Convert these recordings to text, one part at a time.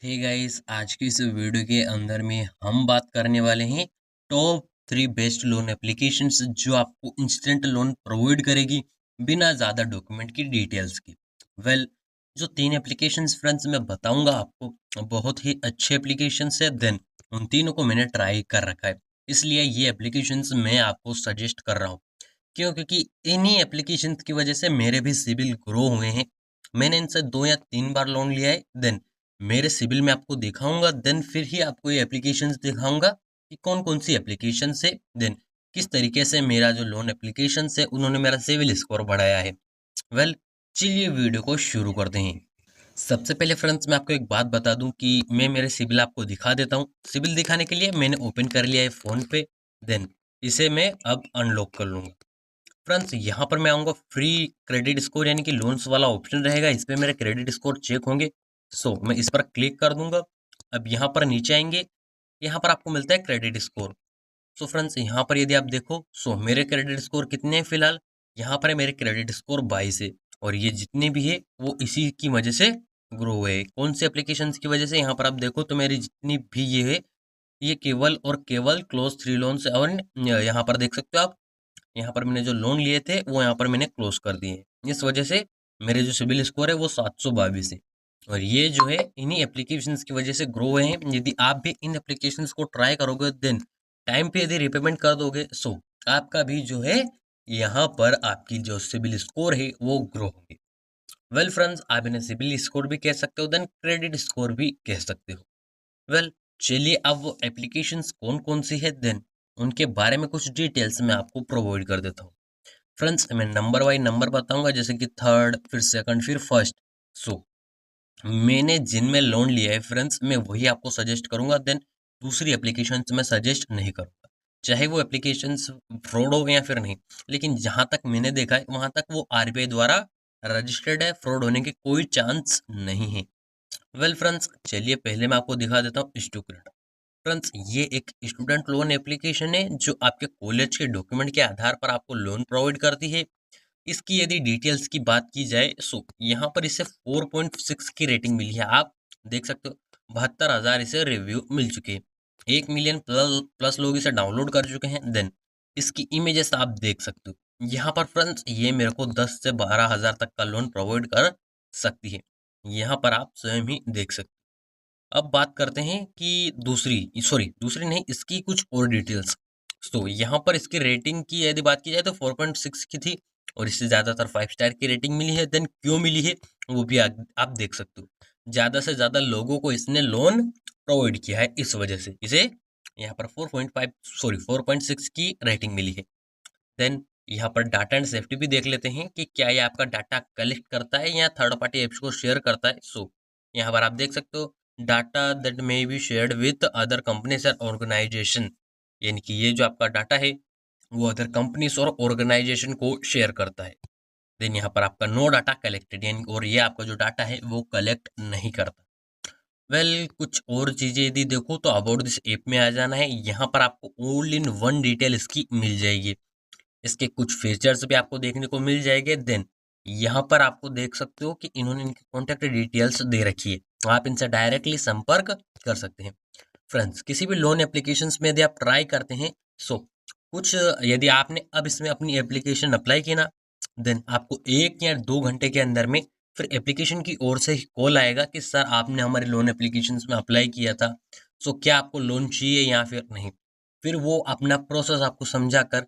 Hey guys, आज की इस वीडियो के अंदर में हम बात करने वाले हैं टॉप 3 बेस्ट लोन एप्लीकेशंस जो आपको इंस्टेंट लोन प्रोवाइड करेगी बिना ज़्यादा डॉक्यूमेंट की डिटेल्स की। जो 3 एप्लीकेशंस फ्रेंड्स मैं बताऊंगा आपको बहुत ही अच्छे एप्लीकेशंस है। देन उन तीनों को मैंने ट्राई कर रखा है, इसलिए ये एप्लीकेशंस मैं आपको सजेस्ट कर रहा हूँ। क्यों? क्योंकि इन्हीं एप्लीकेशंस की वजह से मेरे भी सिबिल ग्रो हुए हैं। मैंने इनसे 2 या 3 बार लोन लिया है। देन मेरे सिबिल में आपको दिखाऊंगा, देन फिर ही आपको ये एप्लीकेशंस दिखाऊंगा कि कौन कौन सी एप्लीकेशन से देन किस तरीके से मेरा जो लोन एप्लीकेशन है उन्होंने मेरा सिविल स्कोर बढ़ाया है। वेल चलिए वीडियो को शुरू करते हैं। सबसे पहले फ्रेंड्स मैं आपको एक बात बता दूं कि मैं मेरे सिबिल आपको दिखा देता हूं। सिबिल दिखाने के लिए मैंने ओपन कर लिया है फोन पे। देन इसे मैं अब अनलॉक कर लूंगा। फ्रेंड्स यहाँ पर मैं आऊँगा फ्री क्रेडिट स्कोर यानी कि लोन्स वाला ऑप्शन रहेगा, इस पे मेरे क्रेडिट स्कोर चेक होंगे। मैं इस पर क्लिक कर दूंगा। अब यहाँ पर नीचे आएंगे, यहाँ पर आपको मिलता है क्रेडिट स्कोर। फ्रेंड्स यहाँ पर यदि आप देखो मेरे क्रेडिट स्कोर कितने हैं फिलहाल, यहाँ पर है मेरे क्रेडिट स्कोर 22 है। और ये जितने भी है वो इसी की वजह से ग्रो हुए हैं। कौन सी एप्लीकेशन की वजह से? यहाँ पर आप देखो तो मेरी जितनी भी ये है, ये केवल और केवल क्लोज 3 लोन से। और यहाँ पर देख सकते हो आप, यहाँ पर मैंने जो लोन लिए थे वो यहाँ पर मैंने क्लोज कर दिए। इस वजह से मेरे जो सिबिल स्कोर है वो 722 है। और ये जो है इन्हीं एप्लीकेशंस की वजह से ग्रो हुए हैं। यदि आप भी इन एप्लीकेशंस को ट्राई करोगे, देन टाइम पे यदि रिपेमेंट कर दोगे, आपका भी जो है यहाँ पर आपकी जो सिबिल स्कोर है वो ग्रो होंगे। वेल फ्रेंड्स, आप इन्हें सिबिल स्कोर भी कह सकते हो, देन क्रेडिट स्कोर भी कह सकते हो। वेल चलिए, अब वो एप्लीकेशंस कौन कौन सी है, देन उनके बारे में कुछ डिटेल्स मैं आपको प्रोवाइड कर देता हूँ। फ्रेंड्स मैं नंबर वाइज नंबर बताऊंगा, जैसे कि थर्ड, फिर सेकंड, फिर फर्स्ट। सो मैंने जिनमें लोन लिया है फ्रेंड्स, मैं वही आपको सजेस्ट करूंगा। देन दूसरी एप्लीकेशन मैं सजेस्ट नहीं करूंगा, चाहे वो एप्लीकेशन फ्रॉड हो या फिर नहीं। लेकिन जहां तक मैंने देखा है वहां तक वो आरबीआई द्वारा रजिस्टर्ड है, फ्रॉड होने के कोई चांस नहीं है। वेल फ्रेंड्स चलिए, पहले मैं आपको दिखा देता हूँ स्टूडेंट। फ्रेंड्स ये एक स्टूडेंट लोन एप्लीकेशन है जो आपके कॉलेज के डॉक्यूमेंट के आधार पर आपको लोन प्रोवाइड करती है। इसकी यदि डिटेल्स की बात की जाए, यहाँ पर इसे 4.6 की रेटिंग मिली है। आप देख सकते हो 72,000 इसे रिव्यू मिल चुके हैं। 1 मिलियन प्लस लोग इसे डाउनलोड कर चुके हैं। देन इसकी इमेजेस आप देख सकते हो। यहाँ पर फ्रेंड्स ये मेरे को 10 से 12,000 तक का लोन प्रोवाइड कर सकती है। यहाँ पर आप स्वयं ही देख सकते हो। अब बात करते हैं कि दूसरी नहीं, इसकी कुछ और डिटेल्स। यहाँ पर इसकी रेटिंग की यदि बात की जाए तो 4.6 की थी, और इससे ज़्यादातर 5 स्टार की रेटिंग मिली है। देन क्यों मिली है वो भी आप देख सकते हो। ज़्यादा से ज़्यादा लोगों को इसने लोन प्रोवाइड किया है, इस वजह से इसे यहाँ पर 4.6 की रेटिंग मिली है। देन यहाँ पर डाटा एंड सेफ्टी भी देख लेते हैं कि क्या ये आपका डाटा कलेक्ट करता है या थर्ड पार्टी एप्स को शेयर करता है। यहाँ पर आप देख सकते हो data that may be shared with other companies और ऑर्गेनाइजेशन, यानी कि ये जो आपका डाटा है वो अदर कंपनीज और ऑर्गेनाइजेशन को शेयर करता है। देन यहाँ पर आपका नो डाटा कलेक्टेड, यानी और ये आपका जो डाटा है वो कलेक्ट नहीं करता। कुछ और चीज़ें यदि देखो तो अबाउट दिस ऐप में आ जाना है। यहाँ पर आपको ऑल इन वन डिटेल इसकी मिल जाएगी। इसके कुछ फीचर्स भी आपको देखने को मिल जाएंगे। देन यहाँ पर आपको देख सकते हो कि इन्होंने इनकी कॉन्टैक्ट डिटेल्स दे रखी है, तो आप इनसे डायरेक्टली संपर्क कर सकते हैं। फ्रेंड्स किसी भी लोन एप्लीकेशंस में यदि आप ट्राई करते हैं, सो कुछ यदि आपने अब इसमें अपनी एप्लीकेशन अप्लाई की ना, देन आपको 1 या 2 घंटे के अंदर में फिर एप्लीकेशन की ओर से ही कॉल आएगा कि सर आपने हमारे लोन एप्लीकेशंस में अप्लाई किया था, क्या आपको लोन चाहिए या फिर नहीं। फिर वो अपना प्रोसेस आपको समझा कर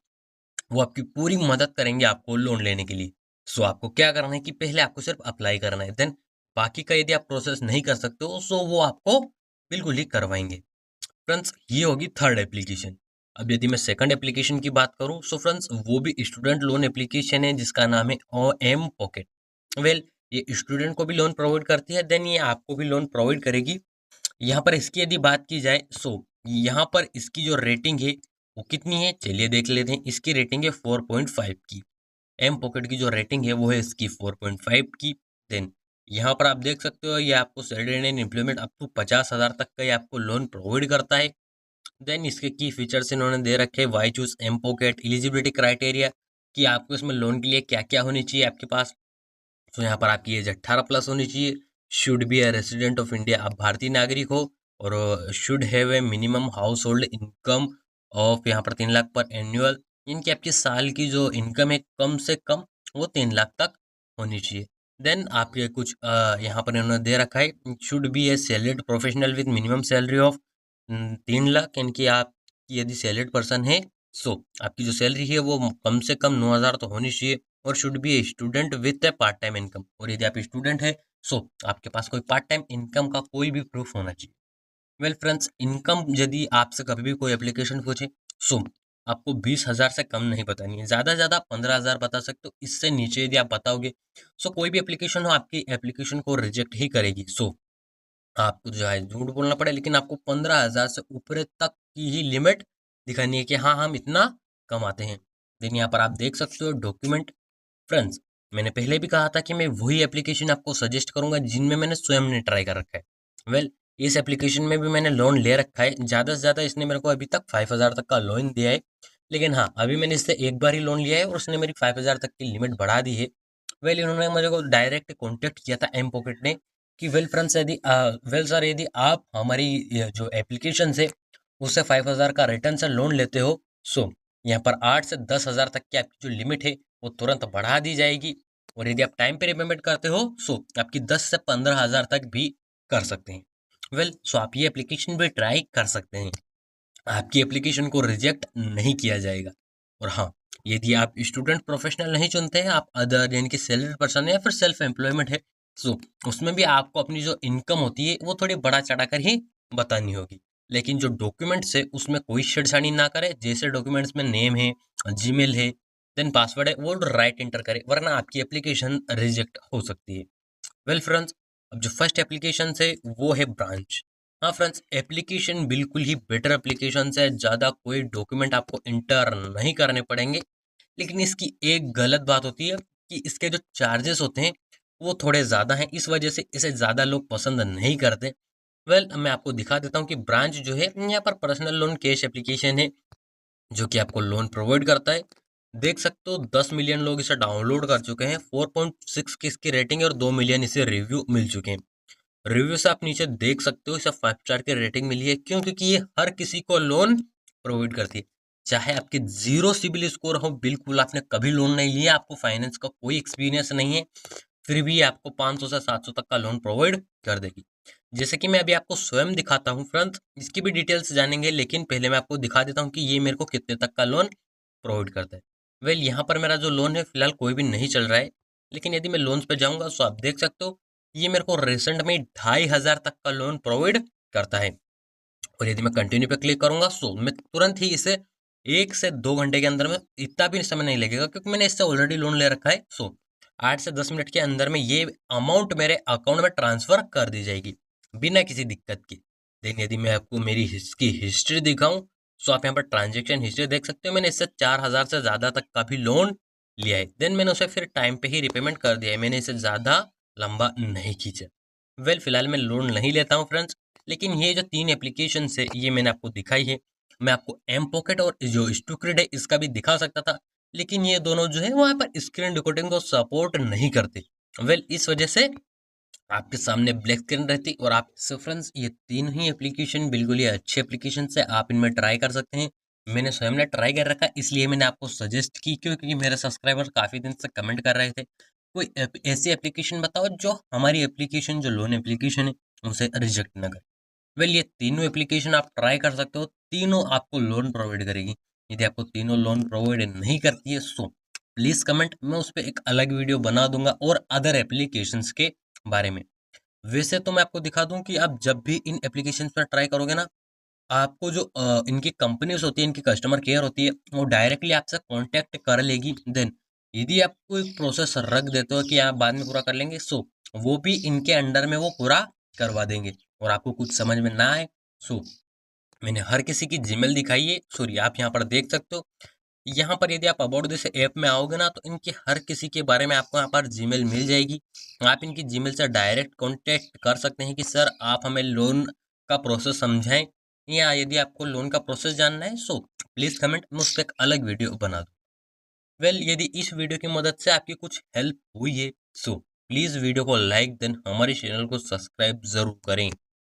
वो आपकी पूरी मदद करेंगे आपको लोन लेने के लिए। आपको क्या करना है कि पहले आपको सिर्फ अप्लाई करना है। देन बाकी का यदि आप प्रोसेस नहीं कर सकते हो, वो आपको बिल्कुल ही करवाएंगे। फ्रेंड्स ये होगी थर्ड एप्लीकेशन। अब यदि मैं सेकंड एप्लीकेशन की बात करूं, फ्रेंड्स वो भी स्टूडेंट लोन एप्लीकेशन है जिसका नाम है ओ एम पॉकेट। ये स्टूडेंट को भी लोन प्रोवाइड करती है, देन ये आपको भी लोन प्रोवाइड करेगी। यहाँ पर इसकी यदि बात की जाए, यहाँ पर इसकी जो रेटिंग है वो कितनी है चलिए देख लेते हैं। इसकी रेटिंग है 4.5 की। एम पॉकेट की जो रेटिंग है वो है इसकी 4.5 की। देन यहाँ पर आप देख सकते हो ये आपको salary and implement up to 50,000 तक का ये आपको लोन प्रोवाइड करता है। देन इसके की फीचर्स इन्होंने दे रखे हैं। Why choose M pocket, eligibility criteria कि आपको इसमें लोन के लिए क्या क्या होनी चाहिए आपके पास। यहाँ पर आपकी एज 18 प्लस होनी चाहिए। Should be a resident of India, आप भारतीय नागरिक हो, और should have a minimum house hold income of, यहाँ पर 3 लाख पर एनुअल, यानी कि आपकी साल की जो इनकम है कम से कम वो 3 लाख तक होनी चाहिए। देन आपके कुछ यहाँ पर इन्होंने दे रखा है, should be A salaried professional with minimum salary of 3 lakh, यानी कि आप यदि सैलरीड पर्सन है, सो आपकी जो सैलरी है वो कम से कम 9,000 तो होनी चाहिए। और should be a student with A part time income, और यदि आप स्टूडेंट है, सो आपके पास कोई पार्ट टाइम इनकम का कोई भी प्रूफ होना चाहिए। वेल फ्रेंड्स, इनकम यदि आपसे कभी भी कोई एप्लीकेशन पूछे, सो आपको 20,000 से कम नहीं बतानी है, ज़्यादा से ज़्यादा 15,000 बता सकते हो। इससे नीचे यदि आप बताओगे, सो कोई भी एप्लीकेशन हो आपकी एप्लीकेशन को रिजेक्ट ही करेगी। सो आपको जो है झूठ बोलना पड़े, लेकिन आपको 15,000 से ऊपर तक की ही लिमिट दिखानी है कि हाँ, हम इतना कमाते हैं। देन यहाँ पर आप देख सकते हो डॉक्यूमेंट। फ्रेंड्स, मैंने पहले भी कहा था कि मैं वही एप्लीकेशन आपको सजेस्ट करूंगा जिनमें मैंने स्वयं ने ट्राई कर रखा है। वेल, इस एप्लीकेशन में भी मैंने लोन ले रखा है, ज़्यादा से ज़्यादा इसने मेरे को अभी तक 5,000 तक का लोन दिया है। लेकिन हाँ, अभी मैंने इससे एक बार ही लोन लिया है और उसने मेरी 5,000 तक की लिमिट बढ़ा दी है। वेल, इन्होंने मुझे को डायरेक्ट कॉन्टेक्ट किया था एम पॉकेट ने कि वेल फ्रेंड्स, यदि वेल सर, यदि आप हमारी ये जो एप्लीकेशन से उससे 5,000 का रिटर्न से लोन लेते हो, सो यहाँ पर 8 से 10,000 तक की आपकी जो लिमिट है वो तुरंत बढ़ा दी जाएगी। और यदि आप टाइम पे रिपेमेंट करते हो, सो आपकी 10 से 15,000 तक भी कर सकते हैं। वेल, सो आप ये एप्लीकेशन भी ट्राई कर सकते हैं, आपकी एप्लीकेशन को रिजेक्ट नहीं किया जाएगा। और हाँ, यदि आप स्टूडेंट प्रोफेशनल नहीं चुनते हैं, आप अदर यानी कि सैलरी पर्सन है या फिर सेल्फ एम्प्लॉयमेंट है, सो उसमें भी आपको अपनी जो इनकम होती है वो थोड़ी बढ़ा चढ़ा कर ही बतानी होगी। लेकिन जो डॉक्यूमेंट्स है उसमें कोई छेड़छाड़ी ना करे, जैसे डॉक्यूमेंट्स में नेम है, जीमेल है, देन पासवर्ड है, वो राइट एंटर करे, वरना आपकी एप्लीकेशन रिजेक्ट हो सकती है। वेल फ्रेंड्स, अब जो फर्स्ट एप्लीकेशन है वो है ब्रांच। हाँ फ्रेंड्स, एप्लीकेशन बिल्कुल ही बेटर एप्लीकेशन है, ज़्यादा कोई डॉक्यूमेंट आपको इंटर नहीं करने पड़ेंगे। लेकिन इसकी एक गलत बात होती है कि इसके जो चार्जेस होते हैं वो थोड़े ज़्यादा हैं, इस वजह से इसे ज़्यादा लोग पसंद नहीं करते। वेल, मैं आपको दिखा देता हूँ कि ब्रांच जो है यहाँ पर पर्सनल लोन कैश एप्लीकेशन है जो कि आपको लोन प्रोवाइड करता है। देख सकते हो 10 मिलियन लोग इसे डाउनलोड कर चुके हैं, 4.6 की इसकी रेटिंग है और 2 मिलियन इसे रिव्यू मिल चुके हैं। रिव्यू से आप नीचे देख सकते हो इसे 5 स्टार की रेटिंग मिली है। क्यों? क्योंकि ये हर किसी को लोन प्रोवाइड करती है, चाहे आपके जीरो सिबिल स्कोर हो, बिल्कुल आपने कभी लोन नहीं लिया, आपको फाइनेंस का कोई एक्सपीरियंस नहीं है, फिर भी ये आपको 500 से 700 तक का लोन प्रोवाइड कर देगी। जैसे कि मैं अभी आपको स्वयं दिखाता हूँ फ्रेंड्स, इसकी भी डिटेल्स जानेंगे, लेकिन पहले मैं आपको दिखा देता हूँ कि ये मेरे को कितने तक का लोन प्रोवाइड करता है। वेल, यहाँ पर मेरा जो लोन है फिलहाल कोई भी नहीं चल रहा है, लेकिन यदि मैं लोन्स पे जाऊँगा तो आप देख सकते हो ये मेरे को रिसेंट में 2,500 तक का लोन प्रोवाइड करता है। और यदि मैं कंटिन्यू पे क्लिक करूंगा, सो मैं तुरंत ही इसे 1 से 2 घंटे के अंदर में, इतना भी समय नहीं लगेगा क्योंकि मैंने इससे ऑलरेडी लोन ले रखा है, सो 8 से 10 मिनट के अंदर में ये अमाउंट मेरे अकाउंट में ट्रांसफर कर दी जाएगी बिना किसी दिक्कत के। देन यदि मैं आपको मेरी इसकी हिस्ट्री दिखाऊं, सो आप यहाँ पर ट्रांजेक्शन हिस्ट्री देख सकते हो, मैंने इससे 4,000 से ज़्यादा तक का भी लोन लिया है। देन मैंने उसे फिर टाइम पे ही रिपेमेंट कर दिया है, मैंने इसे ज़्यादा लंबा नहीं खींचा। वेल, फिलहाल मैं लोन नहीं लेता हूँ फ्रेंड्स, लेकिन ये जो 3 एप्लीकेशन है ये मैंने आपको दिखाई है। मैं आपको एम पॉकेट और जो स्टूक्रिड है इसका भी दिखा सकता था, लेकिन ये दोनों जो है वहाँ पर स्क्रीन रिकॉर्डिंग को सपोर्ट नहीं करते। वेल, इस वजह से आपके सामने ब्लैक स्क्रीन रहती, और आप सो फ्रेंड्स, ये 3 ही एप्लीकेशन बिल्कुल ही अच्छे एप्लीकेशन है, आप इनमें ट्राई कर सकते हैं। मैंने स्वयं ने ट्राई कर रखा है, इसलिए मैंने आपको सजेस्ट की, क्योंकि मेरे सब्सक्राइबर काफ़ी दिन से कमेंट कर रहे थे कोई ऐसी एप्लीकेशन बताओ जो हमारी एप्लीकेशन जो लोन एप्लीकेशन है उसे रिजेक्ट ना करे। वेल, ये तीनों एप्लीकेशन आप ट्राई कर सकते हो, तीनों आपको लोन प्रोवाइड करेगी। यदि आपको तीनों लोन प्रोवाइड नहीं करती है, सो प्लीज़ कमेंट, मैं उस पर एक अलग वीडियो बना दूंगा और अदर एप्लीकेशंस के बारे में। वैसे तो मैं आपको दिखा दूं कि आप जब भी इन एप्लीकेशंस पर ट्राई करोगे ना, आपको जो इनकी कंपनीज होती है, इनकी कस्टमर केयर होती है, वो डायरेक्टली आपसे कांटेक्ट कर लेगी। देन यदि आपको एक प्रोसेस रख देते हो कि आप बाद में पूरा कर लेंगे, सो वो भी इनके अंडर में वो पूरा करवा देंगे। और आपको कुछ समझ में ना आए, सो मैंने हर किसी की जीमेल दिखाई है, सॉरी आप यहाँ पर देख सकते हो। यहाँ पर यदि आप अबाउट दिस ऐप में आओगे ना, तो इनके हर किसी के बारे में आपको यहाँ पर जीमेल मिल जाएगी। आप इनकी जीमेल से डायरेक्ट कांटेक्ट कर सकते हैं कि सर आप हमें लोन का प्रोसेस समझाएं, या यदि आपको लोन का प्रोसेस जानना है, सो प्लीज़ कमेंट, मैं उस पर एक अलग वीडियो बना दूँ। वेल, यदि इस वीडियो की मदद से आपकी कुछ हेल्प हुई है, सो प्लीज़ वीडियो को लाइक देन हमारे चैनल को सब्सक्राइब ज़रूर करें।